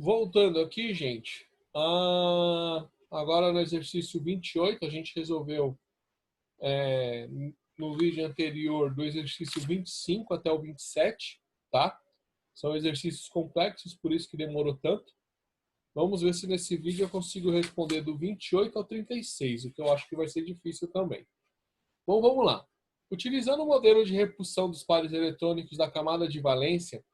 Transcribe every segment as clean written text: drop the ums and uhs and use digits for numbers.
Voltando aqui, gente. Agora no exercício 28, a gente resolveu no vídeo anterior do exercício 25 até o 27, tá? São exercícios complexos, por isso que demorou tanto. Vamos ver se nesse vídeo eu consigo responder do 28 ao 36, o que eu acho que vai ser difícil também. Bom, vamos lá. Utilizando o modelo de repulsão dos pares eletrônicos da camada de valência,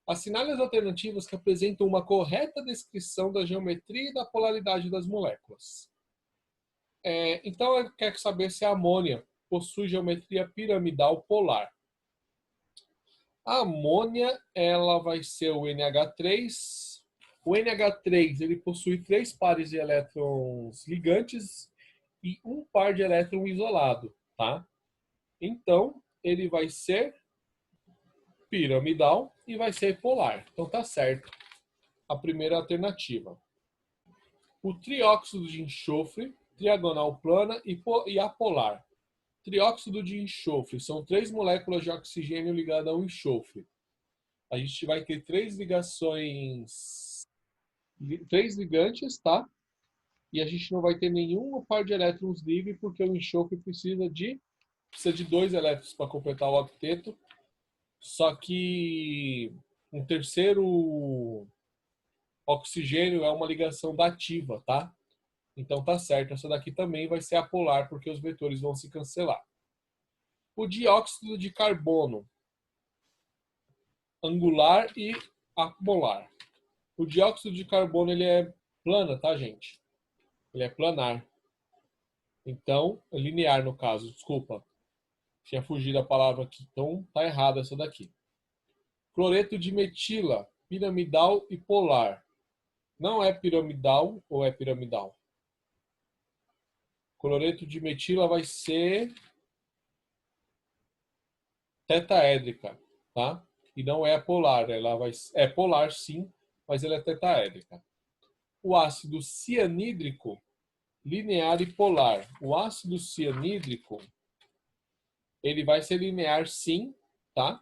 assinale as alternativas que apresentam uma correta descrição da geometria e da polaridade das moléculas. Então, eu quero saber se a amônia possui geometria piramidal polar. A amônia, ela vai ser o NH3. O NH3, ele possui 3 pares de elétrons ligantes e um par de elétron isolado, tá? Então, ele vai ser piramidal e vai ser polar. Então, tá certo a primeira alternativa. O trióxido de enxofre, triagonal plana e apolar. Trióxido de enxofre são 3 moléculas de oxigênio ligadas ao enxofre. A gente vai ter 3 ligações, 3 ligantes, tá? E a gente não vai ter nenhum par de elétrons livre, porque o enxofre precisa de 2 elétrons para completar o octeto. Só que um terceiro oxigênio é uma ligação dativa, tá? Então tá certo, essa daqui também vai ser apolar, porque os vetores vão se cancelar. O dióxido de carbono, angular e apolar. O dióxido de carbono, ele é plana, tá, gente? Ele é planar. Então, linear no caso, desculpa. Tinha fugido a palavra aqui, então tá errada essa daqui. Cloreto de metila, piramidal e polar. Não é piramidal ou é piramidal? Cloreto de metila vai ser tetaédrica, tá? E não é polar, é polar sim, mas ela é tetaédrica. O ácido cianídrico, linear e polar. O ácido cianídrico, ele vai ser linear sim, tá?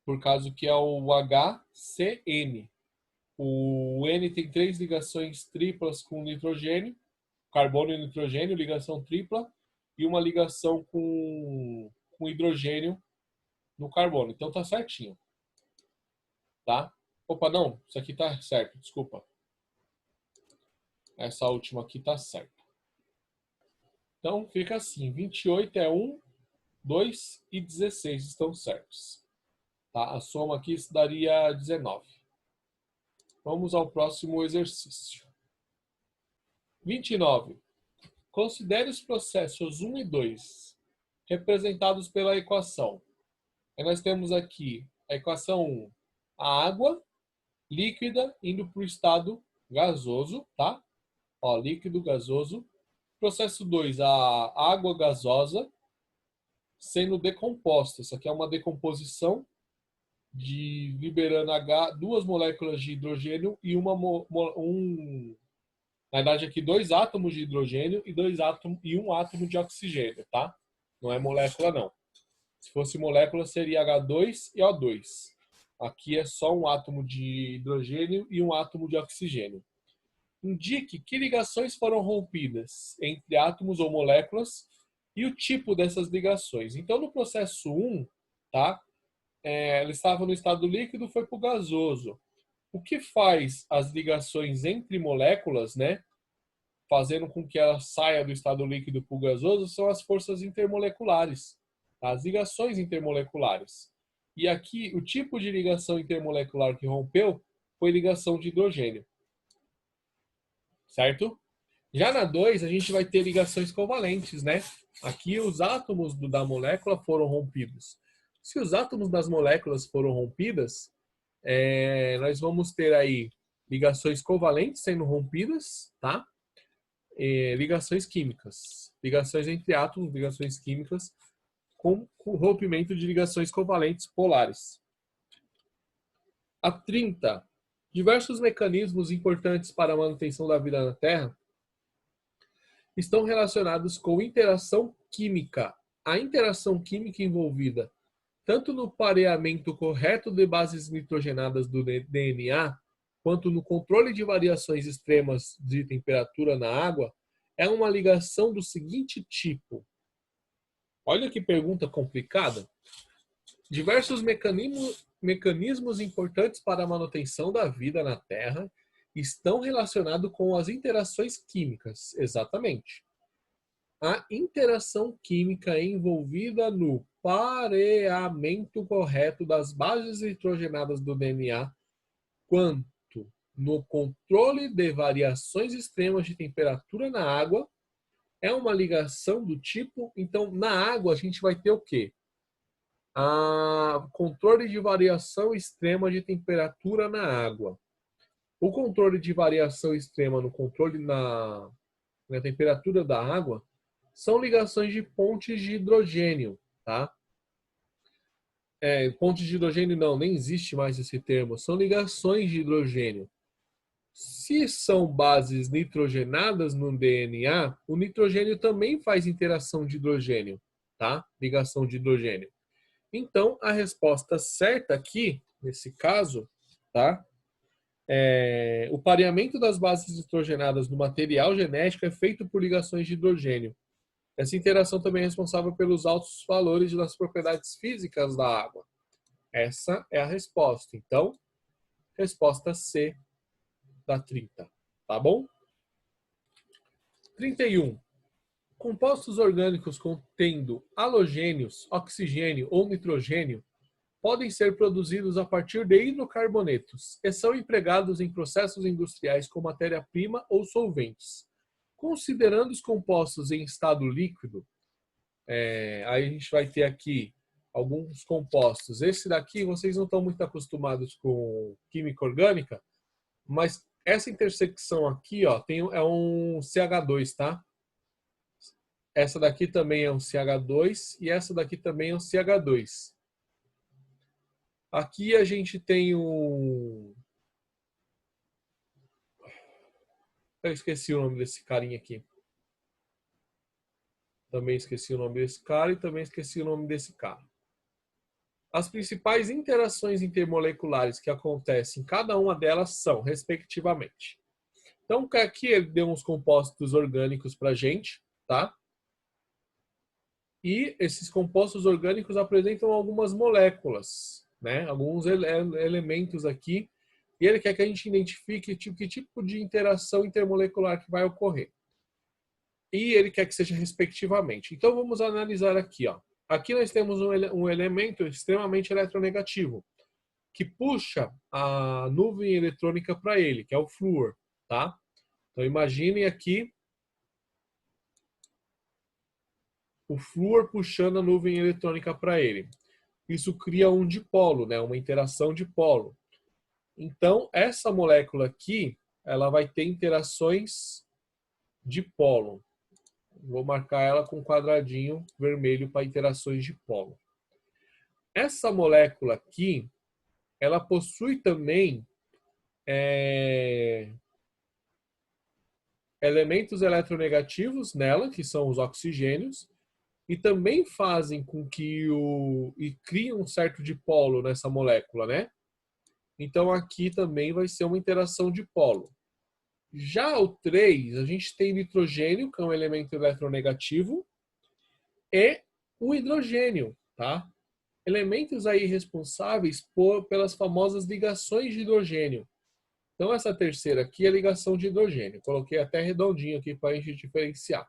Por causa que é o HCN. O N tem 3 ligações triplas com nitrogênio, carbono e nitrogênio, ligação tripla, e uma ligação com hidrogênio no carbono. Então tá certinho. Tá? Opa, não, isso aqui tá certo, desculpa. Essa última aqui tá certa. Então fica assim, 28 é 1, 2 e 16 estão certos. Tá? A soma aqui daria 19. Vamos ao próximo exercício. 29. Considere os processos 1 e 2 representados pela equação. Aí nós temos aqui a equação 1, a água líquida indo para o estado gasoso, tá? Ó, líquido gasoso. Processo 2, a água gasosa sendo decomposta. Isso aqui é uma decomposição liberando duas moléculas de hidrogênio e na verdade aqui 2 átomos de hidrogênio e um átomo de oxigênio, tá? Não é molécula não. Se fosse molécula seria H2 e O2. Aqui é só um átomo de hidrogênio e um átomo de oxigênio. Indique que ligações foram rompidas entre átomos ou moléculas e o tipo dessas ligações. Então, no processo 1, tá? Ela estava no estado líquido, foi para o gasoso. O que faz as ligações entre moléculas, né? Fazendo com que ela saia do estado líquido para o gasoso, são as forças intermoleculares, as ligações intermoleculares. E aqui, o tipo de ligação intermolecular que rompeu foi ligação de hidrogênio. Certo? Já na 2, a gente vai ter ligações covalentes, né? Aqui os átomos da molécula foram rompidos. Se os átomos das moléculas foram rompidas, nós vamos ter aí ligações covalentes sendo rompidas, tá? Ligações químicas. Ligações entre átomos, ligações químicas com rompimento de ligações covalentes polares. A 30. Diversos mecanismos importantes para a manutenção da vida na Terra estão relacionados com interação química. A interação química envolvida tanto no pareamento correto de bases nitrogenadas do DNA, quanto no controle de variações extremas de temperatura na água é uma ligação do seguinte tipo. Olha que pergunta complicada. Diversos mecanismos importantes para a manutenção da vida na Terra estão relacionados com as interações químicas. Exatamente. A interação química envolvida no pareamento correto das bases nitrogenadas do DNA, quanto no controle de variações extremas de temperatura na água, é uma ligação do tipo... Então, na água, a gente vai ter o quê? Controle de variação extrema de temperatura na água. O controle de variação extrema no controle na temperatura da água são ligações de pontes de hidrogênio, tá? Pontes de hidrogênio não, nem existe mais esse termo. São ligações de hidrogênio. Se são bases nitrogenadas no DNA, o nitrogênio também faz interação de hidrogênio, tá? Ligação de hidrogênio. Então, a resposta certa aqui, nesse caso, tá? O pareamento das bases nitrogenadas no material genético é feito por ligações de hidrogênio. Essa interação também é responsável pelos altos valores das propriedades físicas da água. Essa é a resposta. Então, resposta C da 30. Tá bom? 31. Compostos orgânicos contendo halogênios, oxigênio ou nitrogênio podem ser produzidos a partir de hidrocarbonetos e são empregados em processos industriais com matéria-prima ou solventes. Considerando os compostos em estado líquido, aí a gente vai ter aqui alguns compostos. Esse daqui, vocês não estão muito acostumados com química orgânica, mas essa intersecção aqui, ó, é um CH2, tá? Essa daqui também é um CH2 e essa daqui também é um CH2. Aqui a gente tem um... Eu esqueci o nome desse carinha aqui. Também esqueci o nome desse cara e também esqueci o nome desse cara. As principais interações intermoleculares que acontecem em cada uma delas são, respectivamente. Então, aqui ele deu uns compostos orgânicos para a gente, tá? E esses compostos orgânicos apresentam algumas moléculas, né? Alguns elementos aqui. E ele quer que a gente identifique que tipo de interação intermolecular que vai ocorrer. E ele quer que seja respectivamente. Então, vamos analisar aqui, ó. Aqui nós temos um elemento extremamente eletronegativo, que puxa a nuvem eletrônica para ele, que é o flúor, tá? Então, imaginem aqui o flúor puxando a nuvem eletrônica para ele. Isso cria um dipolo, né? Uma interação dipolo. Então, essa molécula aqui, ela vai ter interações dipolo. Vou marcar ela com um quadradinho vermelho para interações dipolo. Essa molécula aqui, ela possui também elementos eletronegativos nela, que são os oxigênios, e também fazem com que e criam um certo dipolo nessa molécula, né? Então aqui também vai ser uma interação dipolo. Já o 3, a gente tem nitrogênio, que é um elemento eletronegativo, e o hidrogênio, tá? Elementos aí responsáveis pelas famosas ligações de hidrogênio. Então essa terceira aqui é a ligação de hidrogênio. Coloquei até redondinho aqui para a gente diferenciar.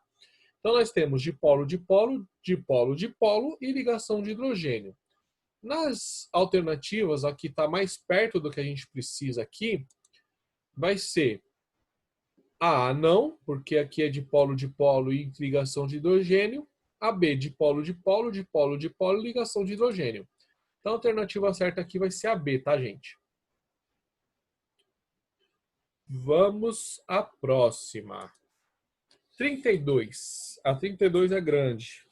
Então nós temos dipolo, dipolo, dipolo, dipolo e ligação de hidrogênio. Nas alternativas, aqui está mais perto do que a gente precisa aqui, vai ser A, não, porque aqui é dipolo, dipolo e ligação de hidrogênio. A, B, dipolo, dipolo, dipolo, dipolo e ligação de hidrogênio. Então a alternativa certa aqui vai ser a B, tá, gente? Vamos à próxima. 32. A 32 é grande.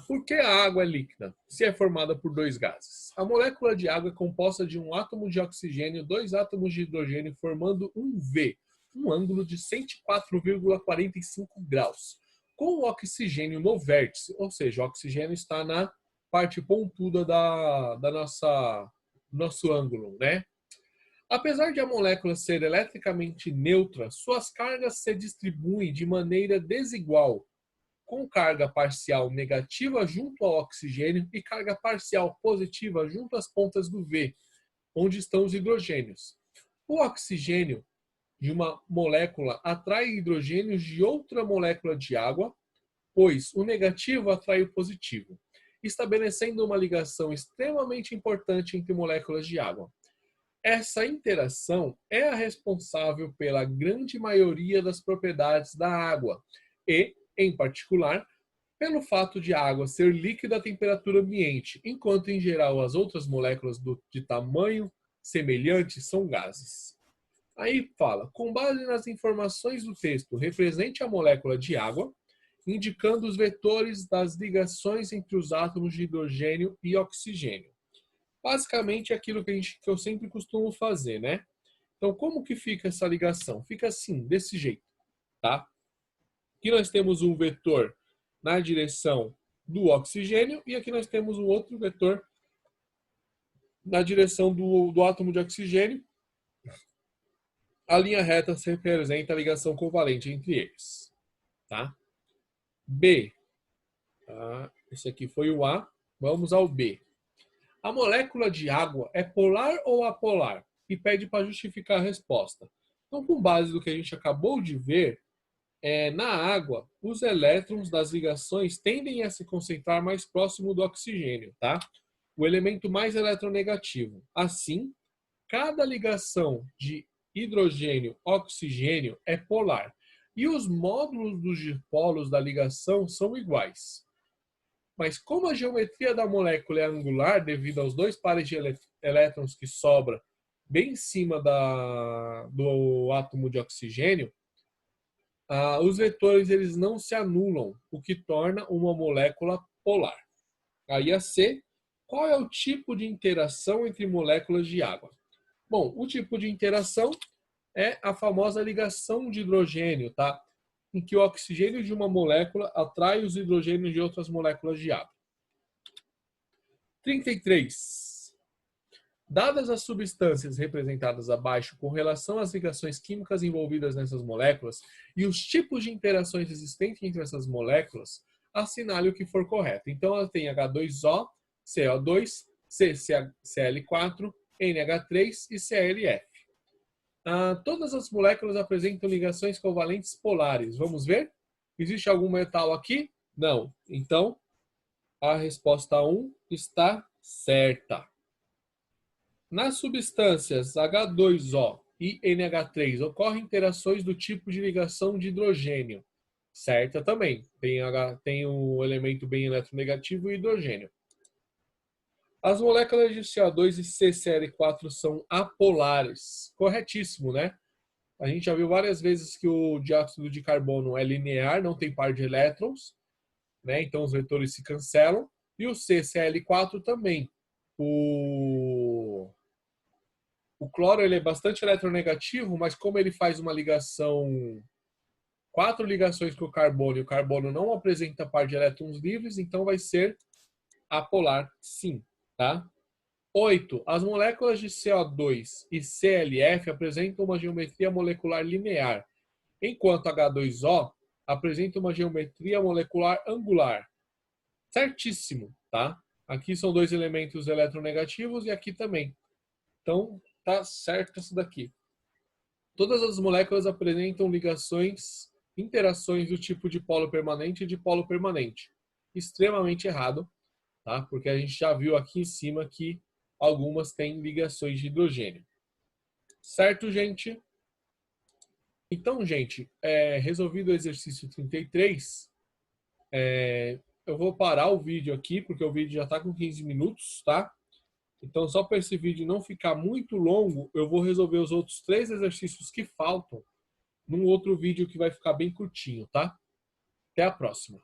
Por que a água é líquida, se é formada por dois gases? A molécula de água é composta de um átomo de oxigênio, dois átomos de hidrogênio, formando um V, um ângulo de 104,45 graus, com o oxigênio no vértice, ou seja, o oxigênio está na parte pontuda nosso ângulo, né? Apesar de a molécula ser eletricamente neutra, suas cargas se distribuem de maneira desigual, com carga parcial negativa junto ao oxigênio e carga parcial positiva junto às pontas do V, onde estão os hidrogênios. O oxigênio de uma molécula atrai hidrogênios de outra molécula de água, pois o negativo atrai o positivo, estabelecendo uma ligação extremamente importante entre moléculas de água. Essa interação é a responsável pela grande maioria das propriedades da água e, em particular, pelo fato de a água ser líquida à temperatura ambiente, enquanto em geral as outras moléculas de tamanho semelhante são gases. Aí fala, com base nas informações do texto, represente a molécula de água, indicando os vetores das ligações entre os átomos de hidrogênio e oxigênio. Basicamente é aquilo que eu sempre costumo fazer, né? Então, como que fica essa ligação? Fica assim, desse jeito, tá? Aqui nós temos um vetor na direção do oxigênio e aqui nós temos um outro vetor na direção do átomo de oxigênio. A linha reta representa a ligação covalente entre eles, tá? B. Tá? Esse aqui foi o A. Vamos ao B. A molécula de água é polar ou apolar? E pede para justificar a resposta. Então, com base no que a gente acabou de ver, na água, os elétrons das ligações tendem a se concentrar mais próximo do oxigênio, tá? O elemento mais eletronegativo. Assim, cada ligação de hidrogênio-oxigênio é polar. E os módulos dos dipolos da ligação são iguais. Mas como a geometria da molécula é angular, devido aos dois pares de elétrons que sobra bem em cima do átomo de oxigênio, os vetores eles não se anulam, o que torna uma molécula polar. Aí a C, qual é o tipo de interação entre moléculas de água? Bom, o tipo de interação é a famosa ligação de hidrogênio, tá? Em que o oxigênio de uma molécula atrai os hidrogênios de outras moléculas de água. 33. Dadas as substâncias representadas abaixo com relação às ligações químicas envolvidas nessas moléculas e os tipos de interações existentes entre essas moléculas, assinale o que for correto. Então, ela tem H2O, CO2, CCl4, NH3 e ClF. Todas as moléculas apresentam ligações covalentes polares. Vamos ver? Existe algum metal aqui? Não. Então, a resposta 1 está certa. Nas substâncias H2O e NH3 ocorrem interações do tipo de ligação de hidrogênio. Certa também. Tem um elemento bem eletronegativo e hidrogênio. As moléculas de CO2 e CCl4 são apolares. Corretíssimo, né? A gente já viu várias vezes que o dióxido de carbono é linear, não tem par de elétrons, né? Então os vetores se cancelam. E o CCl4 também. O cloro ele é bastante eletronegativo, mas como ele faz uma ligação, 4 ligações com o carbono, e o carbono não apresenta par de elétrons livres, então vai ser apolar, sim. Tá? 8. As moléculas de CO2 e ClF apresentam uma geometria molecular linear, enquanto H2O apresenta uma geometria molecular angular. Certíssimo, tá? Aqui são dois elementos eletronegativos e aqui também. Então, tá certo isso daqui. Todas as moléculas apresentam interações do tipo de polo permanente e de polo permanente. Extremamente errado. Tá? Porque a gente já viu aqui em cima que algumas têm ligações de hidrogênio. Certo, gente? Então, gente, resolvido o exercício 33, eu vou parar o vídeo aqui, porque o vídeo já está com 15 minutos, tá? Então, só para esse vídeo não ficar muito longo, eu vou resolver os outros 3 exercícios que faltam num outro vídeo que vai ficar bem curtinho, tá? Até a próxima.